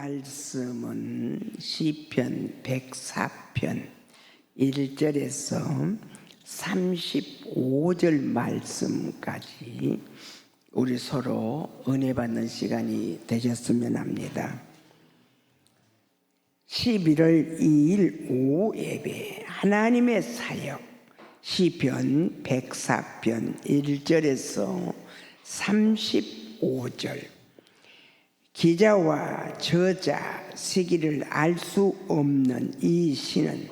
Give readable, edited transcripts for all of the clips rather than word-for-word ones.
말씀은 시편 104편 1절에서 35절 말씀까지 우리 서로 은혜 받는 시간이 되셨으면 합니다. 11월 2일 오후 예배 하나님의 사역 시편 104편 1절에서 35절 기자와 저자 시기를 알 수 없는 이 시는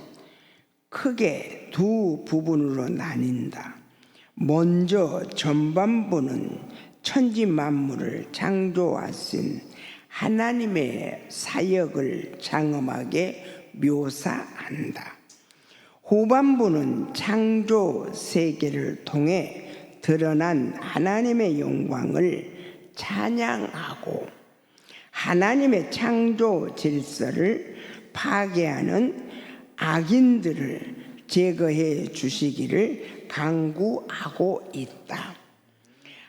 크게 두 부분으로 나뉜다. 먼저 전반부는 천지 만물을 창조하신 하나님의 사역을 장엄하게 묘사한다. 후반부는 창조 세계를 통해 드러난 하나님의 영광을 찬양하고 하나님의 창조 질서를 파괴하는 악인들을 제거해 주시기를 간구하고 있다.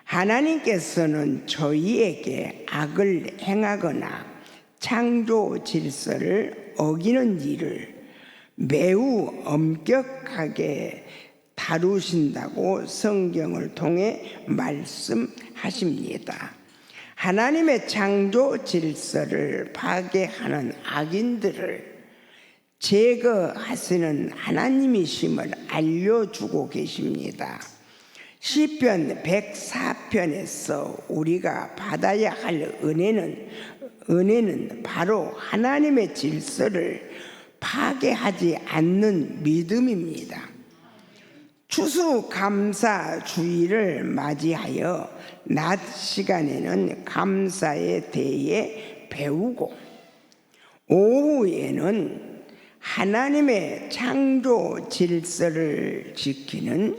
하나님께서는 저희에게 악을 행하거나 창조 질서를 어기는 일을 매우 엄격하게 다루신다고 성경을 통해 말씀하십니다. 하나님의 창조 질서를 파괴하는 악인들을 제거하시는 하나님이심을 알려주고 계십니다. 시편 104편에서 우리가 받아야 할 은혜는 바로 하나님의 질서를 파괴하지 않는 믿음입니다. 추수감사주의를 맞이하여 낮 시간에는 감사에 대해 배우고 오후에는 하나님의 창조 질서를 지키는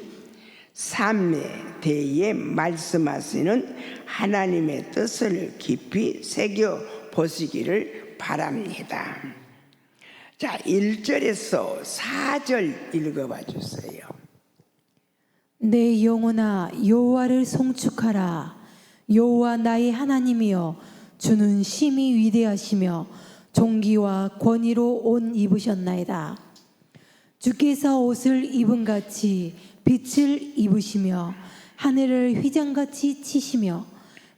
삶에 대해 말씀하시는 하나님의 뜻을 깊이 새겨 보시기를 바랍니다. 자, 1절에서 4절 읽어봐 주세요. 내 영혼아 여호와를 송축하라. 여호와 나의 하나님이여 주는 심히 위대하시며 존귀와 권위로 옷 입으셨나이다. 주께서 옷을 입은 같이 빛을 입으시며 하늘을 휘장같이 치시며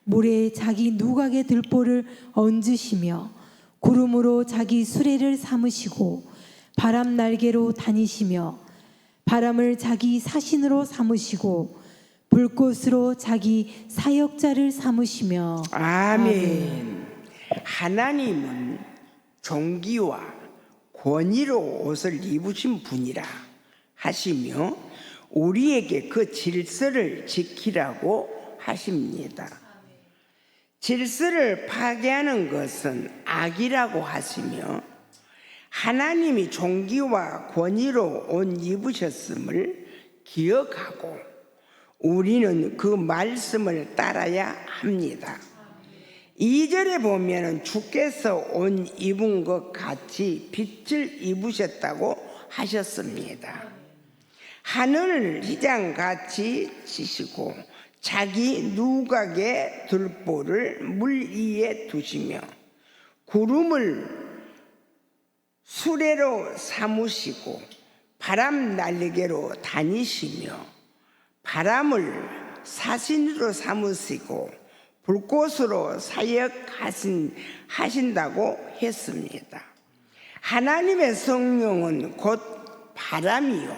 물에 자기 누각의 들보를 얹으시며 구름으로 자기 수레를 삼으시고 바람 날개로 다니시며 바람을 자기 사신으로 삼으시고 불꽃으로 자기 사역자를 삼으시며. 아멘. 하나님은 존귀와 권위로 옷을 입으신 분이라 하시며 우리에게 그 질서를 지키라고 하십니다. 질서를 파괴하는 것은 악이라고 하시며 하나님이 존귀와 권위로 옷 입으셨음을 기억하고 우리는 그 말씀을 따라야 합니다. 2절에 보면 주께서 옷 입은 것 같이 빛을 입으셨다고 하셨습니다. 하늘을 휘장같이 치시고 자기 누각의 들보를 물 위에 두시며 구름을 수레로 삼으시고 바람 날개로 다니시며 바람을 사신으로 삼으시고 불꽃으로 사역하신다고 했습니다. 하나님의 성령은 곧 바람이요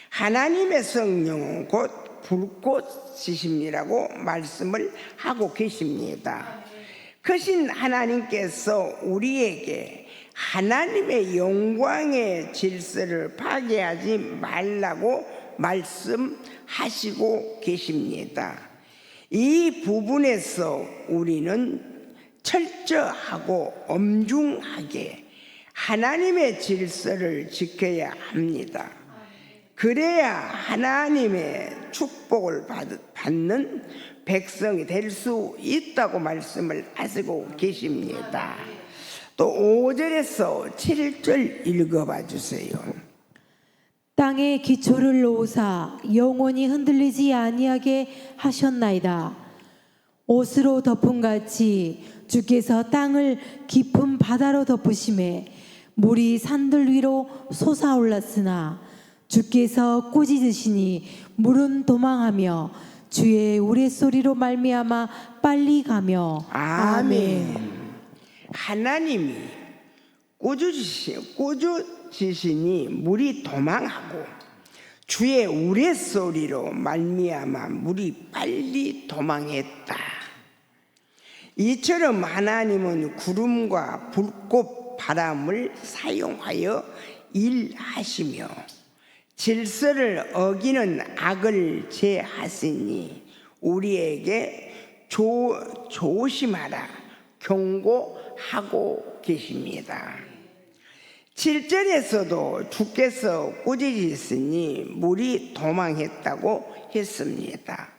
하나님의 성령은 곧 불꽃이심이라고 말씀을 하고 계십니다. 크신 하나님께서 우리에게 하나님의 영광의 질서를 파괴하지 말라고 말씀하시고 계십니다. 이 부분에서 우리는 철저하고 엄중하게 하나님의 질서를 지켜야 합니다. 그래야 하나님의 축복을 받는 백성이 될 수 있다고 말씀을 하시고 계십니다. 또 5절에서 7절 읽어봐 주세요. 땅에 기초를 놓으사 영원히 흔들리지 아니하게 하셨나이다. 옷으로 덮음같이 주께서 땅을 깊은 바다로 덮으심에 물이 산들 위로 솟아올랐으나 주께서 꾸짖으시니 물은 도망하며 주의 우레소리로 말미암아 빨리 가며. 아멘. 하나님이 꾸짖으시니 물이 도망하고 주의 우레소리로 말미암아 물이 빨리 도망했다. 이처럼 하나님은 구름과 불꽃 바람을 사용하여 일하시며 질서를 어기는 악을 제하시니 우리에게 조심하라 경고하고 계십니다. 7절에서도 주께서 꾸짖으시니 물이 도망했다고 했습니다.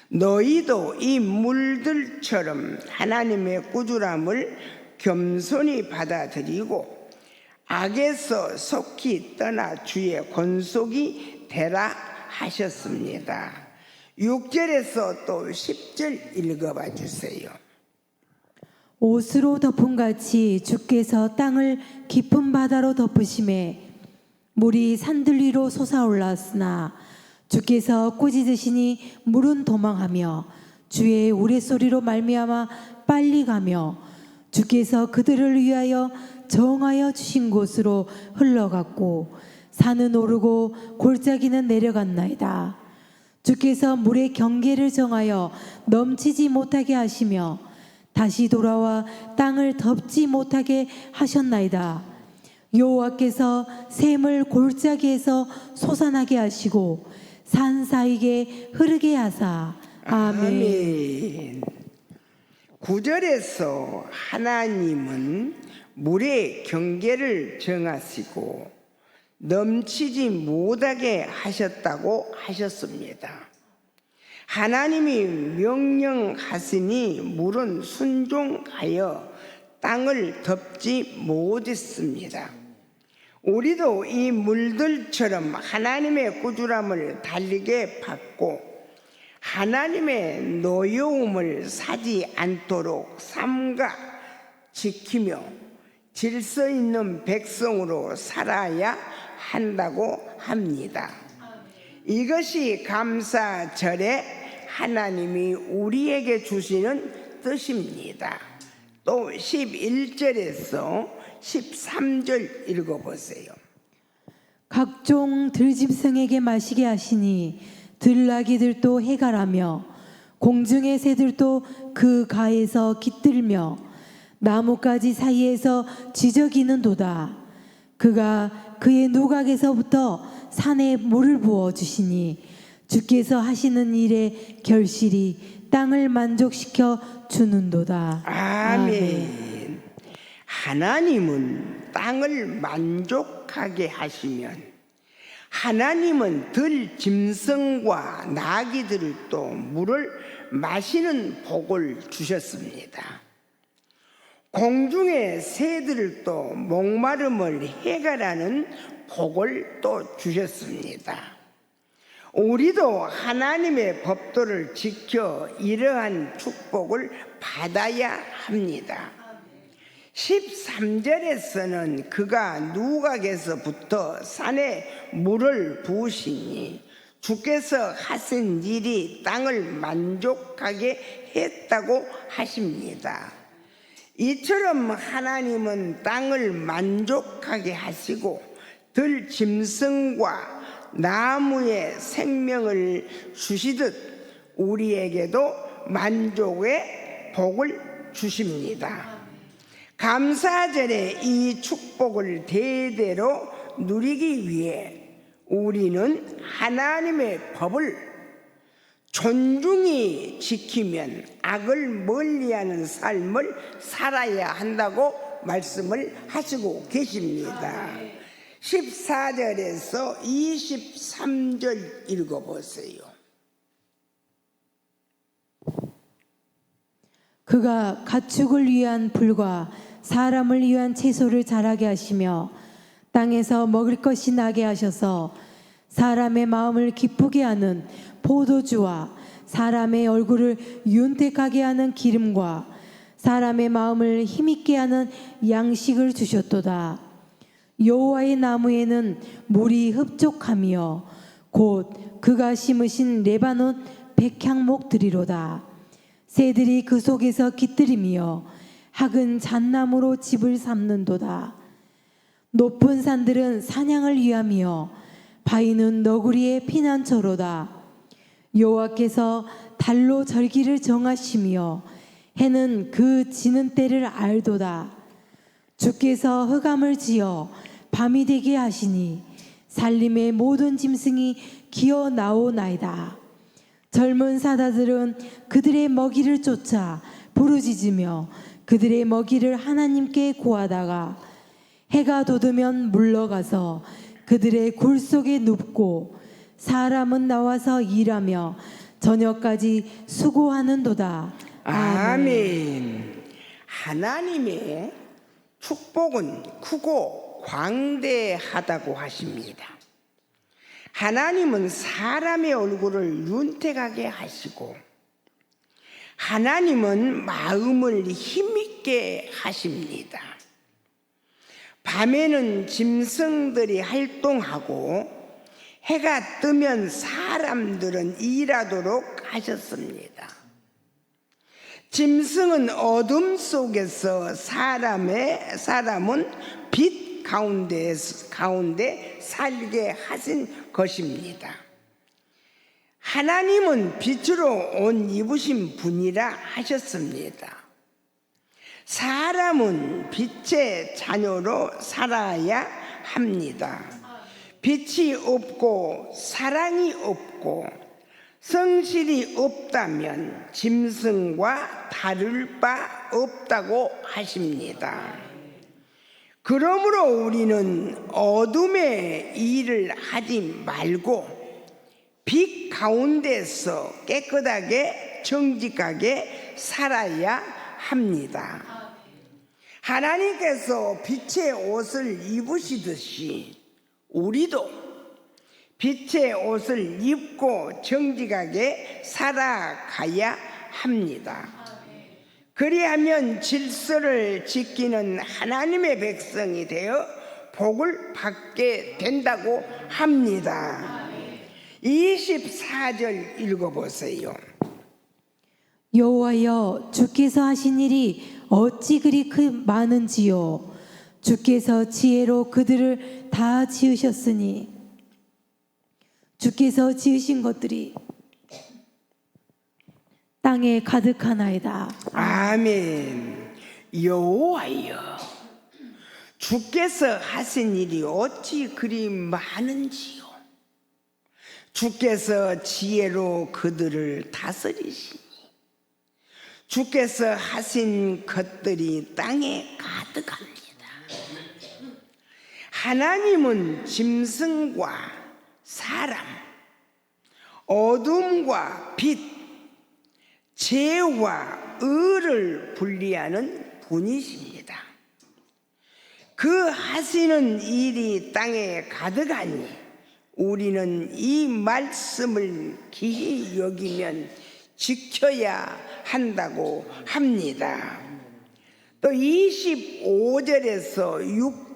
너희도 이 물들처럼 하나님의 꾸준함을 겸손히 받아들이고 악에서 속히 떠나 주의 권속이 되라 하셨습니다. 6절에서 또 10절 읽어봐 주세요. 옷으로 덮은 같이 주께서 땅을 깊은 바다로 덮으심에 물이 산들 위로 솟아올랐으나 주께서 꾸짖으시니 물은 도망하며 주의 우레소리로 말미암아 빨리 가며 주께서 그들을 위하여 정하여 주신 곳으로 흘러갔고 산은 오르고 골짜기는 내려갔나이다. 주께서 물의 경계를 정하여 넘치지 못하게 하시며 다시 돌아와 땅을 덮지 못하게 하셨나이다. 여호와께서 샘을 골짜기에서 솟아나게 하시고 산 사이에 흐르게 하사. 아멘. 9절에서 하나님은 물의 경계를 정하시고 넘치지 못하게 하셨다고 하셨습니다. 하나님이 명령하시니 물은 순종하여 땅을 덮지 못했습니다. 우리도 이 물들처럼 하나님의 꾸준함을 달리게 받고 하나님의 노여움을 사지 않도록 삼가 지키며 질서 있는 백성으로 살아야 한다고 합니다. 이것이 감사절에 하나님이 우리에게 주시는 뜻입니다. 또 11절에서 13절 읽어보세요. 각종 들짐승에게 마시게 하시니 들나귀들도 해갈하며 공중의 새들도 그 가에서 깃들며 나뭇가지 사이에서 지저귀는도다. 그가 그의 누각에서부터 산에 물을 부어 주시니 주께서 하시는 일에 결실이 땅을 만족시켜 주는도다. 아멘. 하나님은 땅을 만족하게 하시면 하나님은 들짐승과 나귀들도 물을 마시는 복을 주셨습니다. 공중의 새들도 목마름을 해결하는 복을 또 주셨습니다. 우리도 하나님의 법도를 지켜 이러한 축복을 받아야 합니다. 13절에서는 그가 누각에서부터 산에 물을 부으시니 주께서 하신 일이 땅을 만족하게 했다고 하십니다. 이처럼 하나님은 땅을 만족하게 하시고 들짐승과 나무에 생명을 주시듯 우리에게도 만족의 복을 주십니다. 감사절에 이 축복을 대대로 누리기 위해 우리는 하나님의 법을 존중히 지키면 악을 멀리하는 삶을 살아야 한다고 말씀을 하시고 계십니다. 14절에서 23절 읽어보세요. 그가 가축을 위한 풀과 사람을 위한 채소를 자라게 하시며 땅에서 먹을 것이 나게 하셔서 사람의 마음을 기쁘게 하는 포도주와 사람의 얼굴을 윤택하게 하는 기름과 사람의 마음을 힘있게 하는 양식을 주셨도다. 여호와의 나무에는 물이 흡족하며 곧 그가 심으신 레바논 백향목들이로다. 새들이 그 속에서 깃들이며 학은 잣나무로 집을 삼는도다. 높은 산들은 사냥을 위함이요 바위는 너구리의 피난처로다. 여호와께서 달로 절기를 정하시며 해는 그 지는 때를 알도다. 주께서 흑암을 지어 밤이 되게 하시니 살림의 모든 짐승이 기어 나오나이다. 젊은 사자들은 그들의 먹이를 쫓아 부르짖으며 그들의 먹이를 하나님께 구하다가 해가 돋으면 물러가서 그들의 굴 속에 눕고 사람은 나와서 일하며 저녁까지 수고하는도다. 아멘. 하나님의 축복은 크고 광대하다고 하십니다. 하나님은 사람의 얼굴을 윤택하게 하시고 하나님은 마음을 힘있게 하십니다. 밤에는 짐승들이 활동하고 해가 뜨면 사람들은 일하도록 하셨습니다. 짐승은 어둠 속에서 사람은 빛 가운데 살게 하신 것입니다. 하나님은 빛으로 옷 입으신 분이라 하셨습니다. 사람은 빛의 자녀로 살아야 합니다. 빛이 없고 사랑이 없고 성실이 없다면 짐승과 다를 바 없다고 하십니다. 그러므로 우리는 어둠의 일을 하지 말고 빛 가운데서 깨끗하게 정직하게 살아야 합니다. 하나님께서 빛의 옷을 입으시듯이 우리도 빛의 옷을 입고 정직하게 살아가야 합니다. 그리하면 질서를 지키는 하나님의 백성이 되어 복을 받게 된다고 합니다. 24절 읽어보세요. 여호와여, 주께서 하신 일이 어찌 그리 많은지요. 주께서 지혜로 그들을 다 지으셨으니 주께서 지으신 것들이 땅에 가득하나이다. 아멘. 여호와여, 주께서 하신 일이 어찌 그리 많은지요. 주께서 지혜로 그들을 다스리시니 주께서 하신 것들이 땅에 가득합니다. 하나님은 짐승과 사람, 어둠과 빛, 죄와 의를 분리하는 분이십니다. 그 하시는 일이 땅에 가득하니 우리는 이 말씀을 기히 여기면 지켜야 한다고 합니다. 또 25절에서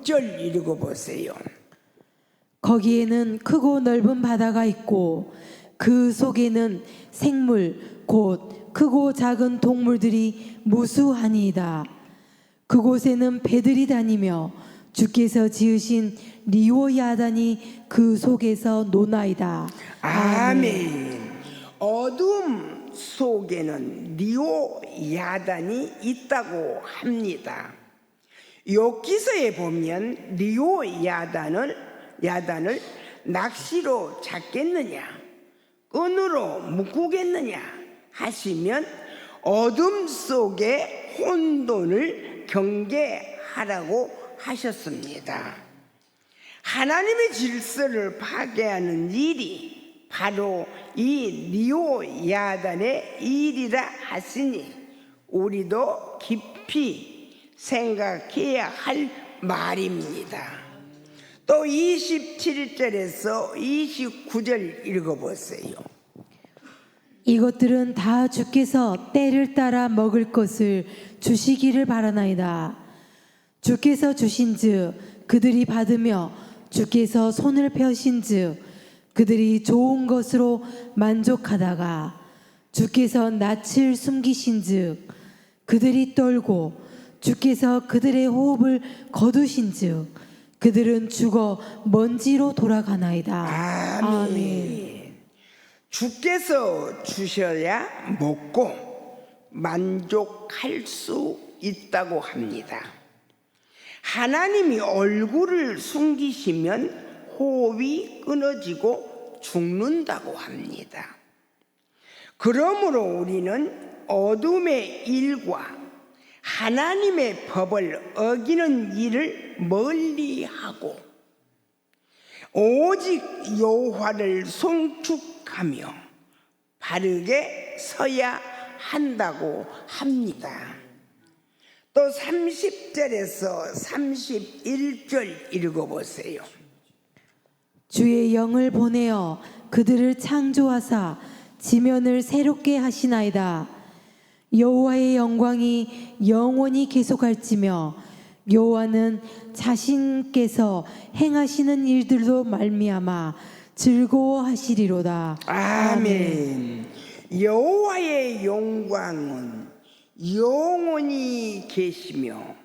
6절 읽어보세요. 거기에는 크고 넓은 바다가 있고 그 속에는 생물 곧 크고 작은 동물들이 무수하니이다. 그곳에는 배들이 다니며 주께서 지으신 리오야단이 그 속에서 노나이다. 아멘. 어둠 속에는 리오야단이 있다고 합니다. 욥기서에 보면 리오야단을 낚시로 잡겠느냐 끈으로 묶겠느냐 하시면 어둠 속에 혼돈을 경계하라고 하셨습니다. 하나님의 질서를 파괴하는 일이 바로 이 리오야단의 일이라 하시니 우리도 깊이 생각해야 할 말입니다. 또 27절에서 29절 읽어보세요. 이것들은 다 주께서 때를 따라 먹을 것을 주시기를 바라나이다. 주께서 주신즉 그들이 받으며 주께서 손을 펴신즉 그들이 좋은 것으로 만족하다가 주께서 낯을 숨기신즉 그들이 떨고 주께서 그들의 호흡을 거두신즉 그들은 죽어 먼지로 돌아가나이다. 아멘. 주께서 주셔야 먹고 만족할 수 있다고 합니다. 하나님이 얼굴을 숨기시면 호흡이 끊어지고 죽는다고 합니다. 그러므로 우리는 어둠의 일과 하나님의 법을 어기는 일을 멀리하고 오직 여호와를 송축하며 바르게 서야 한다고 합니다. 또 30절에서 31절 읽어보세요. 주의 영을 보내어 그들을 창조하사 지면을 새롭게 하시나이다. 여호와의 영광이 영원히 계속할지며 여호와는 자신께서 행하시는 일들로 말미암아 즐거워하시리로다. 아멘. 여호와의 영광은 영원히 계시며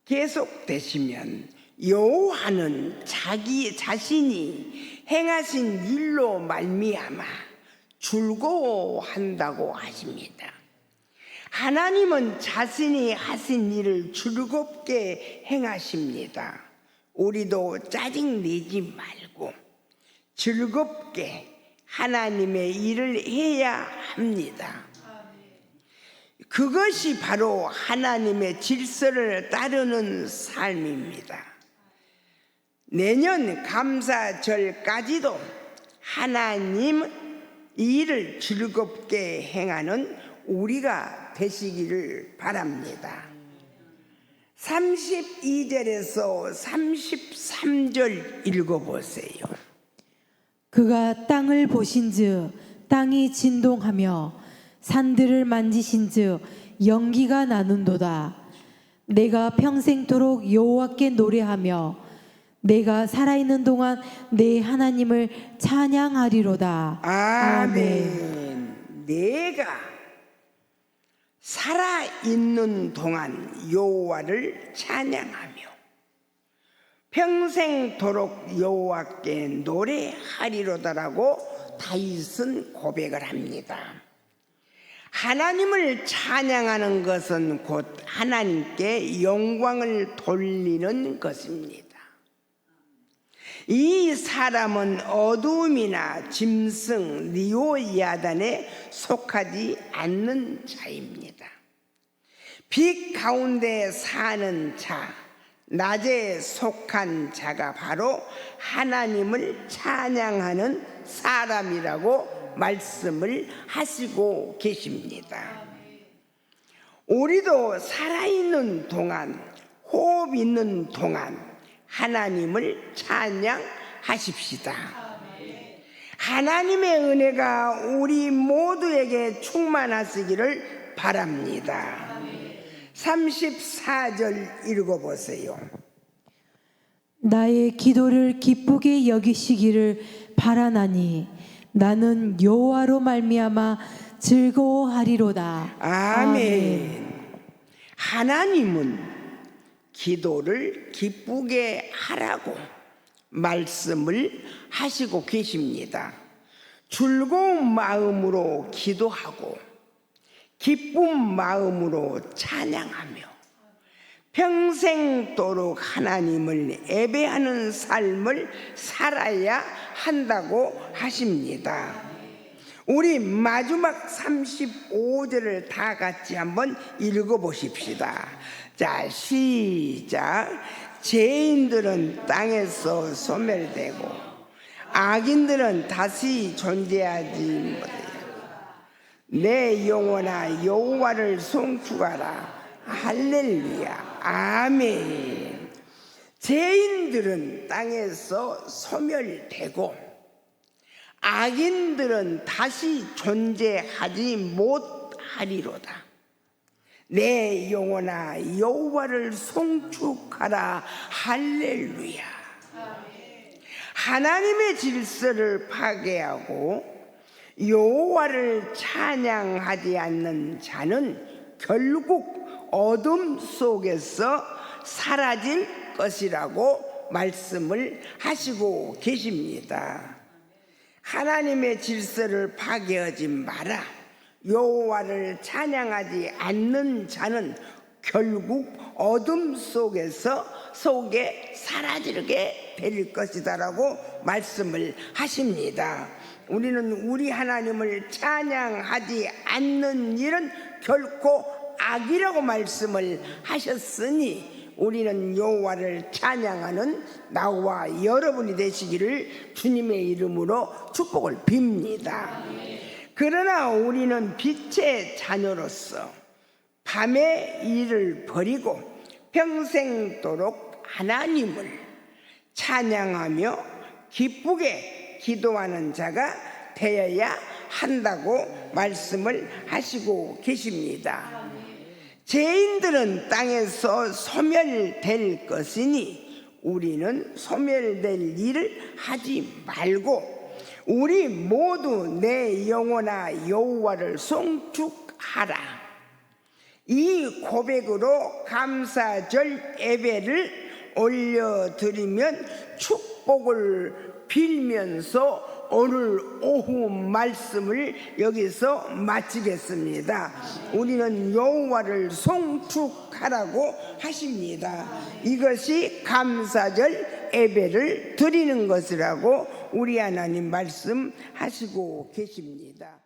계속되시면 여호와는 자기 자신이 행하신 일로 말미암아 즐거워한다고 하십니다. 하나님은 자신이 하신 일을 즐겁게 행하십니다. 우리도 짜증내지 말고 즐겁게 하나님의 일을 해야 합니다. 그것이 바로 하나님의 질서를 따르는 삶입니다. 내년 감사절까지도 하나님 일을 즐겁게 행하는 우리가 되시기를 바랍니다. 32절에서 33절 읽어보세요. 그가 땅을 보신즉 땅이 진동하며 산들을 만지신즉 연기가 나는도다. 내가 평생토록 여호와께 노래하며 내가 살아있는 동안 내 하나님을 찬양하리로다. 아멘. 내가 살아있는 동안 여호와를 찬양하며 평생토록 여호와께 노래하리로다라고 다윗은 고백을 합니다. 하나님을 찬양하는 것은 곧 하나님께 영광을 돌리는 것입니다. 이 사람은 어둠이나 짐승, 리오야단에 속하지 않는 자입니다. 빛 가운데 사는 자, 낮에 속한 자가 바로 하나님을 찬양하는 사람이라고 말씀을 하시고 계십니다. 우리도 살아있는 동안, 호흡 있는 동안 하나님을 찬양하십시다. 하나님의 은혜가 우리 모두에게 충만하시기를 바랍니다. 34절 읽어보세요. 나의 기도를 기쁘게 여기시기를 바라나니 나는 여호와로 말미암아 즐거워하리로다. 아멘. 하나님은 기도를 기쁘게 하라고 말씀을 하시고 계십니다. 즐거운 마음으로 기도하고 기쁜 마음으로 찬양하며 평생도록 하나님을 예배하는 삶을 살아야 한다고 하십니다. 우리 마지막 35절을 다 같이 한번 읽어보십시다. 자, 시작. 죄인들은 땅에서 소멸되고 악인들은 다시 존재하지 못해요. 내 영혼아 여호와를 송축하라. 할렐루야. 아멘. 죄인들은 땅에서 소멸되고 악인들은 다시 존재하지 못하리로다. 내 영혼아 여호와를 송축하라. 할렐루야. 하나님의 질서를 파괴하고 여호와를 찬양하지 않는 자는 결국 어둠 속에서 사라질 것이라고 말씀을 하시고 계십니다. 하나님의 질서를 파괴하지 마라. 여호와를 찬양하지 않는 자는 결국 어둠 속에 사라지게 될 것이다라고 말씀을 하십니다. 우리는 우리 하나님을 찬양하지 않는 일은 결코 악이라고 말씀을 하셨으니 우리는 여호와를 찬양하는 나와 여러분이 되시기를 주님의 이름으로 축복을 빕니다. 그러나 우리는 빛의 자녀로서 밤의 일을 버리고 평생도록 하나님을 찬양하며 기쁘게 기도하는 자가 되어야 한다고 말씀을 하시고 계십니다. 죄인들은 땅에서 소멸될 것이니 우리는 소멸될 일을 하지 말고 우리 모두 내 영혼아 여호와를 송축하라. 이 고백으로 감사절 예배를 올려드리면 축복을 빌면서 오늘 오후 말씀을 여기서 마치겠습니다. 우리는 여호와를 송축하라고 하십니다. 이것이 감사절 예배를 드리는 것이라고 우리 하나님 말씀하시고 계십니다.